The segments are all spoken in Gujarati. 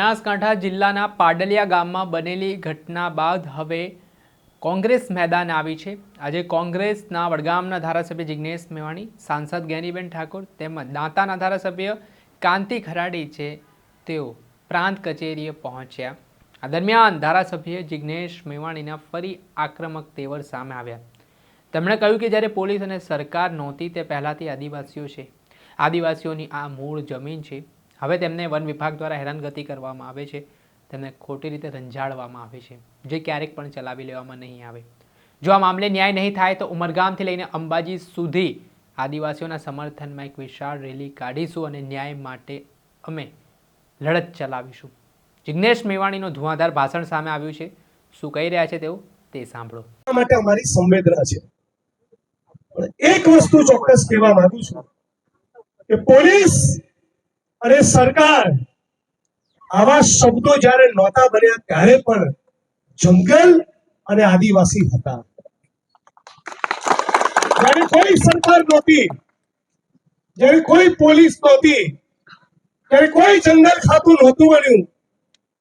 બનાસકાંઠા જિલ્લાના પાડલિયા ગામમાં બનેલી ઘટના બાદ હવે કોંગ્રેસ મેદાન આવી છે। આજે કોંગ્રેસના વડગામના ધારાસભ્ય જિગ્નેશ મેવાણી, સાંસદ જ્ઞાનીબેન ઠાકોર તેમજ દાંતાના ધારાસભ્ય કાંતિ ખરાડી છે તેઓ પ્રાંત કચેરીએ પહોંચ્યા। આ દરમિયાન ધારાસભ્ય જિગ્નેશ મેવાણીના ફરી આક્રમક તેવર સામે આવ્યા। તેમણે કહ્યું કે જ્યારે પોલીસ અને સરકાર નહોતી તે પહેલાંથી આદિવાસીઓ છે, આદિવાસીઓની આ મૂળ જમીન છે। હવે તેમને વન વિભાગ દ્વારા હેરાનગતિ કરવામાં આવે છે, તેમને ખોટી રીતે રંજાડવામાં આવે છે, જે ક્યારેક પણ ચલાવી લેવામાં નહીં આવે। જો આ મામલે ન્યાય નહીં થાય તો ઉમરગામથી લઈને અંબાજી સુધી આદિવાસીઓના સમર્થનમાં એક વિશાળ રેલી કાઢીશું અને ન્યાય માટે અમે લડત ચલાવીશું। જિગ્નેશ મેવાણીનું ધુઆંધાર ભાષણ સામે આવ્યું છે। શું કહી રહ્યા છે તેઓ તે સાંભળો। માટે અમારી સંવેદના છે। એક વસ્તુ ચોક્કસ કહેવા માંગુ છું કે પોલીસ અને સરકાર આવા શબ્દો જ્યારે નહોતા બન્યા ત્યારે પણ જંગલ અને આદિવાસી હતા। જ્યારે કોઈ સરકાર નહોતી, જ્યારે કોઈ પોલીસ નહોતી, જ્યારે કોઈ જંગલ ખાતું નહોતું બન્યું,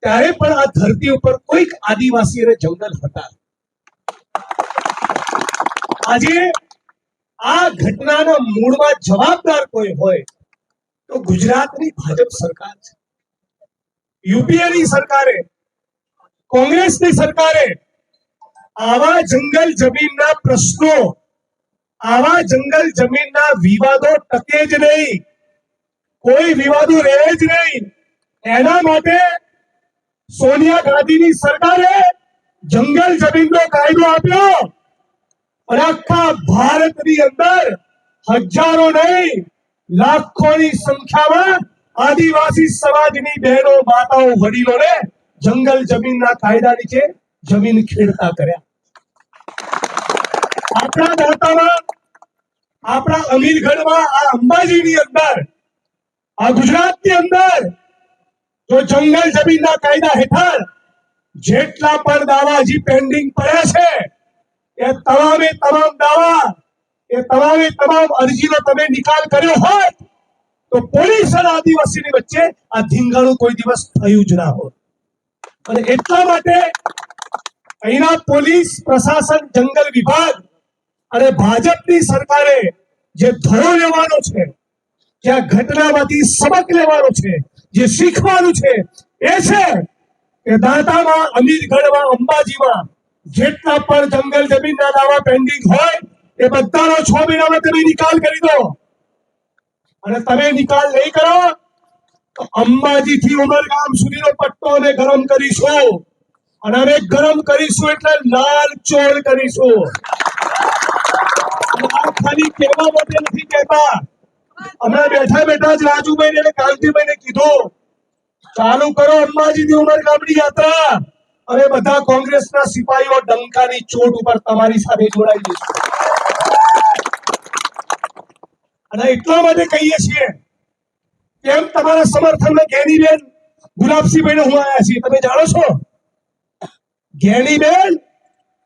ત્યારે પણ આ ધરતી ઉપર કોઈક આદિવાસી અને જંગલ હતા। આજે આ ઘટનાના મૂળમાં જવાબદાર કોઈ હોય તો ગુજરાતની ભાજપ સરકાર છે। યુપીએની સરકારે, કોંગ્રેસની સરકારે આવા જંગલ જમીનના પ્રશ્નો, આવા જંગલ જમીનના વિવાદો ટકે જ નહીં, કોઈ વિવાદો રહે જ નહીં, એના માટે સોનિયા ગાંધીની સરકારે જંગલ જમીનનો કાયદો આપ્યો અને આખા ભારતની અંદર હજારો નહીં લાખોની સંખ્યામાં આદિવાસી સમાજની બહેનો, માતાઓ, વડીલોને જંગલ જમીનના કાયદા નીચે જમીન ખેડતા કર્યા। આપણા દાંતામાં, આપણા અમીરગઢમાં, આ અંબાજીની અંદર, આ ગુજરાતની અંદર જો જંગલ જમીનના કાયદા હેઠળ જેટલા પણ દાવા હજી પેન્ડિંગ પડ્યા છે એ તમામે તમામ દાવા, એ તમામે તમામ અરજીનો તમે નિકાલ કર્યો હોત તો પોલીસ અને આદિવાસીની વચ્ચે આ ધીંગાણું કોઈ દિવસ થયું જ ના હોત। અને એટલા માટે અહીંના પોલીસ પ્રશાસન, જંગલ વિભાગ અને ભાજપની સરકારે જે ધડો લેવાનો છે, જે આ ઘટનામાંથી સબક લેવાનો છે, જે શીખવાનું છે એ છે કે દાંતામાં, અમીરગઢમાં, અંબાજીમાં જેટલા પણ જંગલ જમીનના દાવા પેન્ડિંગ હોય એ બધાનો 6 મહિનામાં તમે નિકાલ કરી દો। અને તમે નિકાલ નહીં કરો તો અંબાજીથી ઉમરગામ સુધીનો પટ્ટો અમે ગરમ કરીશું અને અમે ગરમ કરીશું એટલે લાલ ચોળ કરીશું। ખાલી કહેવા માટે નથી કહેતા, અમે બેઠા બેઠા જ રાજુભાઈ અને કાંતિભાઈને કીધું ચાલુ કરો અંબાજીથી ઉમરગામની યાત્રા, અમે બધા કોંગ્રેસના સિપાહીઓ ડંકાની ચોટ ઉપર તમારી સાથે જોડાઈ જઈશું। અને એટલા માટે કહીએ છીએ કેમ તમારા સમર્થનમાં જ્ઞાનીબેન ગુલાબસિંહભાઈને હું આવ્યા છીએ, તમે જાણો છો જ્ઞાનીબેન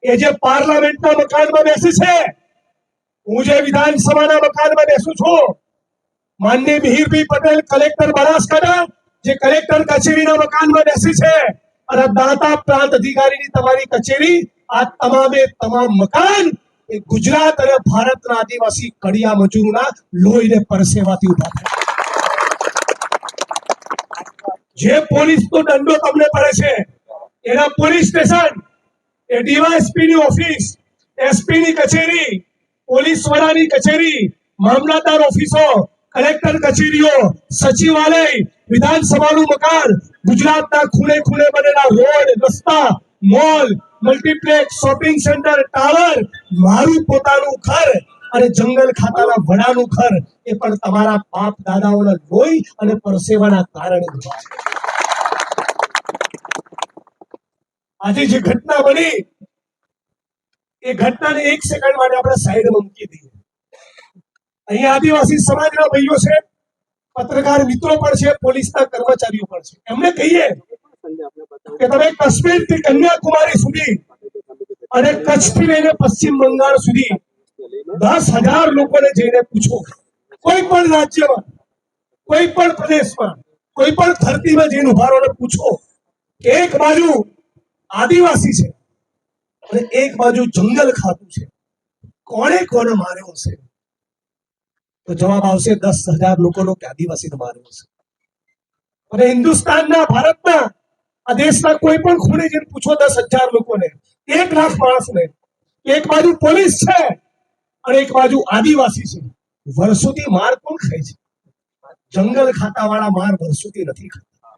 એ જે પાર્લામેન્ટના મકાનમાં બેસે છે, હું જે વિધાનસભાના મકાનમાં બેસું છું, માનનીય મિહિરભાઈ પટેલ કલેક્ટર બનાસકાંઠા જે કલેક્ટર કચેરીના મકાનમાં બેસે છે, અને દાંતા પ્રાંત અધિકારીની તમારી કચેરી, આ તમામે તમામ મકાન એ ગુજરાત અને ભારતના આદિવાસી કડિયા મજૂરોના લોહીને પરસેવાથી ઉભા થયા। જે પોલીસનો દંડો તમને પડે છે એના પોલીસ સ્ટેશન, એ ડીવાયએસપી ની ઓફિસ, એસપી ની કચેરી, પોલીસ વડાની કચેરી, મામલતદાર ઓફિસો, કલેક્ટર કચેરીઓ, સચિવાલય, વિધાનસભાનું મકાન, ગુજરાતના ખૂણે ખૂણે બનેલા રોડ, રસ્તા, mall, multiplex, shopping centre, tower, મારું પોતાનું ઘર અને જંગલ ખાતાના વડાનું ઘર એ પણ તમારા બાપ દાદાઓના લોહી અને પરસેવાના કારણે બન્યા છે। આજે જે ઘટના બની એ ઘટનાને 1 સેકન્ડ માટે આપણે સાઈડમાં મૂકી દઈએ। અહીં આદિવાસી સમાજના ભાઈઓ છે, પત્રકાર મિત્રો પણ છે, પોલીસના કર્મચારીઓ પણ છે। એમને કહીએ કે તમે કાશ્મીરથી કન્યાકુમારી સુધી અને કચ્છથી લઈને પશ્ચિમ બંગાળ સુધી 10,000 લોકોને જઈને પૂછો, કોઈ પણ રાજ્યમાં, કોઈ પણ પ્રદેશમાં કોઈ પણ ધરતીમાં જઈને ઉભા રહો અને પૂછો કે એક બાજુ આદિવાસી છે અને એક બાજુ જંગલ ખાતું છે, કોણે કોને માર્યો હશે? તો જવાબ આવશે 10,000 લોકોનો કે આદિવાસીને માર્યો હશે. અને હિન્દુસ્તાનના, ભારતના, આ દેશના કોઈ પણ ખૂણે જઈને પૂછો 10,000 લોકોને, 1 લાખ માણસને, એક બાજુ પોલીસ છે અને એક બાજુ આદિવાસી છે, વર્ષોથી માર કોણ ખાય છે? જંગલ ખાતા વાળા માર વર્ષોથી નથી ખાતા,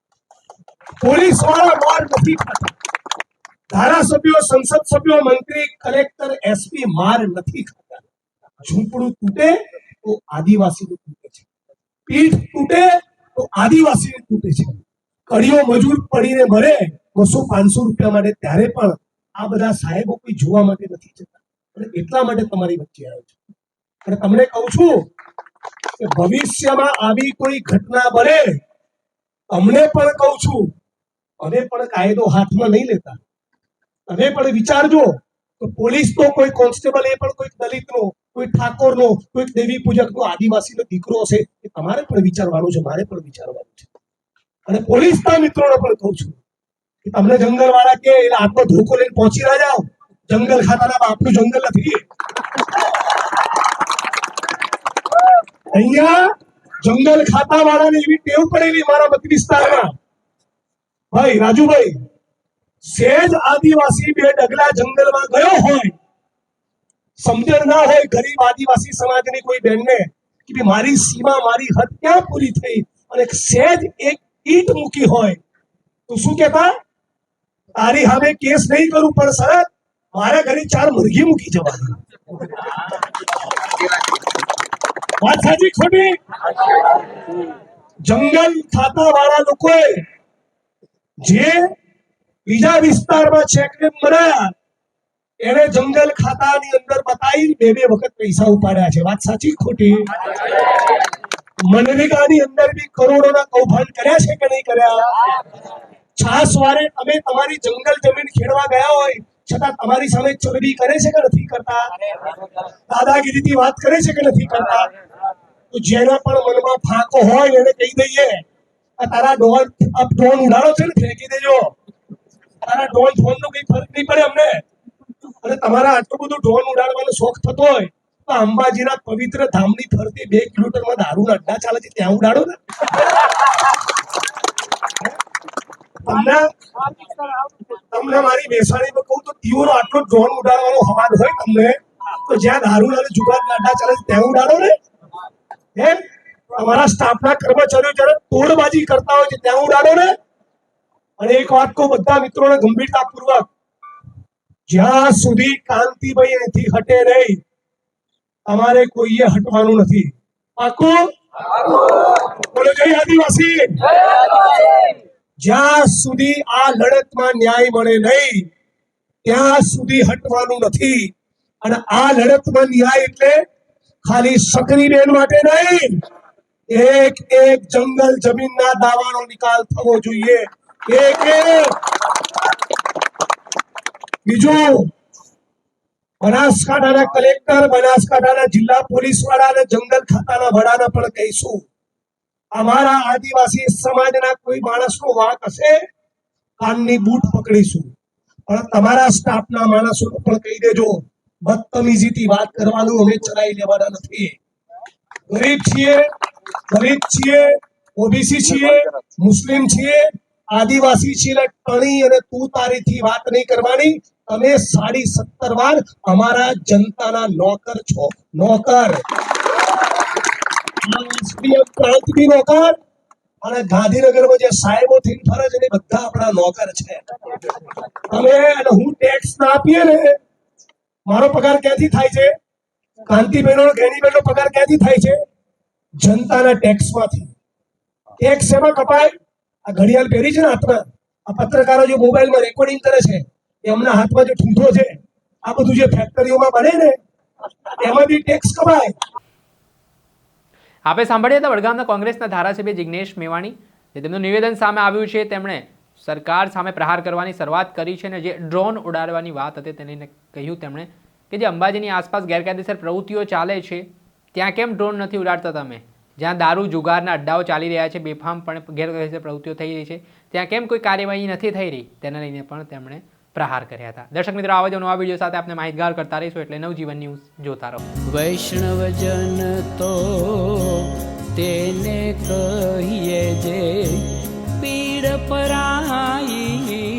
પોલીસ વાળા માર નથી ખાતા, ધારાસભ્યો, સંસદ સભ્યો, મંત્રી, કલેક્ટર, એસપી માર નથી ખાતા. ઝૂંપડું તૂટે તો આદિવાસીનું તૂટે છે, પીઠ તૂટે તો આદિવાસીનું તૂટે છે, કડીઓ મજૂર પડીને મરે 200-500 રૂપિયા માટે, ત્યારે પણ આ બધા સાહેબો કોઈ જોવા માટે નથી જતા. અને એટલા માટે તમારી વચ્ચે આવ્યો છું અને તમને કહું છું કે ભવિષ્યમાં આવી કોઈ ઘટના બને, અમને પણ કહું છું, અમે પણ કાયદો હાથમાં નહીં લેતા. તમે પણ વિચારજો તો પોલીસ તો કોઈ કોન્સ્ટેબલ, એ પણ કોઈ દલિતનો, કોઈ ઠાકોરનો, કોઈ દેવી પૂજકનો, આદિવાસીનો દીકરો હશે, એ તમારે પણ વિચારવાનું છે, મારે પણ વિચારવાનું છે. અને પોલીસના મિત્રોને પણ કહું છું કે તમને જંગલ વાળા કે એટલે આટલો ધોકો લઈને પહોંચી ના જાઓ, જંગલ ખાતાના બાપનું જંગલ નથી. અહીંયા જંગલ ખાતા વાળાને એવી ટેવ પડેલી મારા મત વિસ્તારમાં, ભાઈ રાજુભાઈ, સેજ આદિવાસી 2 ડગલા જંગલમાં ગયો હોય, સમજણ ના હોય ગરીબ આદિવાસી સમાજની કોઈ બેનને કે ભાઈ મારી સીમા, મારી હદ ક્યાં પૂરી થઈ, અને સેજ એક ઈંટ મૂકી હોય તો શું કહેતા? તારી સામે કેસ નહીં કરું પણ શરત, મારા ઘરે 4 મુરઘી મૂકી જવાની. વાત સાચી ખોટી? જંગલ ખાતા વાળા લોકોએ જે બીજા વિસ્તારમાં ચેકડેમ બનાયા, એને જંગલ ખાતાની અંદર બતાવી 2 વખત પૈસા ઉપાડ્યા છે. વાત સાચી ખોટી? મનરેગાની અંદર બી કરોડોના કૌભાંડ કર્યા છે કે નહીં કર્યા? છાસવારે તમે તમારી જંગલ જમીન ખેડવા ગયા હોય છતાં તમારી સામે ચરબી કરે છે કે નથી કરતા? દાદાગીરીથી વાત કરે છે કે નથી કરતા? તો જેના પણ મનમાં ફાંકો હોય એને કહી દઈએ, આ તારા ડ્રોન ઉડાડો છે ને, ફેંકી દેજો. તારા ડ્રોન ફોનનો કઈ ફરક નહીં પડે અમને. અને તમારા આટલું બધું ડ્રોન ઉડાડવાનો શોખ થતો હોય તો અંબાજીના પવિત્ર ધામની ફરતે 2 કિલોમીટરમાં દારૂના અડ્ડા ચાલે છે, ત્યાં ઉડાડો ને. તમને મારી બેસાડીમાં કહું તો દીવોનો આટલો ડ્રોન ઉડાડવાનો હવાલ હોય તમને, તો જ્યાં દારૂના અને જુગારના અડ્ડા ચાલે છે ત્યાં ઉડાડો ને. તમારા સ્ટાફના કર્મચારીઓ જ્યારે તોડબાજી કરતા હોય છે ત્યાં ઉડાડો ને. અને એક વાત કહું બધા મિત્રોને ગંભીરતાપૂર્વક, જ્યાં સુધી કાંતિભાઈ અહીંથી હટે નહીં, તમારે કોઈએ હટવાનું નથી. પાકું? બોલો જય આદિવાસી. જ્યાં સુધી આ લડતમાં ન્યાય મળે નહીં ત્યાં સુધી હટવાનું નથી. અને આ લડતમાં ન્યાય એટલે ખાલી શકરીબેન માટે નહીં, એક એક જંગલ જમીનના દાવાનો નિકાલ થવો જોઈએ. એક બીજું, બનાસકાંઠાના કલેક્ટર, બનાસકાંઠાના જિલ્લા પોલીસ વાળા અને જંગલ ખાતાના વડાને પણ કહીશું, અમારા આદિવાસી સમાજના કોઈ માણસનો વાંક હશે, કાનની બૂટ પકડીશું. પણ તમારા સ્ટાફના માણસોને પણ કહી દેજો, બદતમીજીથી વાત કરવાનું અમે ચલાવી લેવાના નથી. ગરીબ છીએ, ઓબીસી છીએ, મુસ્લિમ છીએ, આદિવાસી છીએ, ટણી અને તું તારીથી વાત નહીં કરવાની. તમે 17.5 વાર અમારા જનતાના નોકર છો, નોકર. પ્રાંતની નોકર અને ગાંધીનગરમાં જે સાહેબો થઈને ફરે છે એ બધા આપણા નોકર છે. અમે અને હું ટેક્સ ના આપીએ ને, મારો પગાર ક્યાંથી થાય છે? કાંતિબેનો ગેનીબેનો પગાર ક્યાંથી થાય છે? જનતાના ટેક્સમાંથી. ટેક્સ એમાં કપાય? આ ઘડિયાળ પહેરી છે ને હાથમાં, આ પત્રકારો જે મોબાઈલમાં રેકોર્ડિંગ કરે છે, એમના હાથમાં જે ઠૂંઠો છે, આ બધું જે ફેક્ટરીઓમાં બને ને એમાંથી ટેક્સ કપાય. આપે સાંભળીએ તો વડગામના કોંગ્રેસના ધારાસભ્ય જિગ્નેશ મેવાણી, જે તેમનું નિવેદન સામે આવ્યું છે, તેમણે સરકાર સામે પ્રહાર કરવાની શરૂઆત કરી છે અને જે ડ્રોન ઉડાડવાની વાત હતી તેને કહ્યું તેમણે કે જે અંબાજીની આસપાસ ગેરકાયદેસર પ્રવૃત્તિઓ ચાલે છે ત્યાં કેમ ડ્રોન નથી ઉડાડતા તમે? જ્યાં દારૂ જુગારના અડ્ડાઓ ચાલી રહ્યા છે, બેફામપણે ગેરકાયદેસર પ્રવૃત્તિઓ થઈ રહી છે, ત્યાં કેમ કોઈ કાર્યવાહી નથી થઈ રહી તેને લઈને પણ તેમણે પ્રહાર કર્યા હતા. દર્શક મિત્રો, આવા જ નવા વિડીયો સાથે આપણે માહિતગાર કરતા રહીશું, એટલે નવજીવન ન્યૂઝ જોતા રહો. વૈષ્ણવજન તો તેને કહીએ જે પીડ પરાઈ.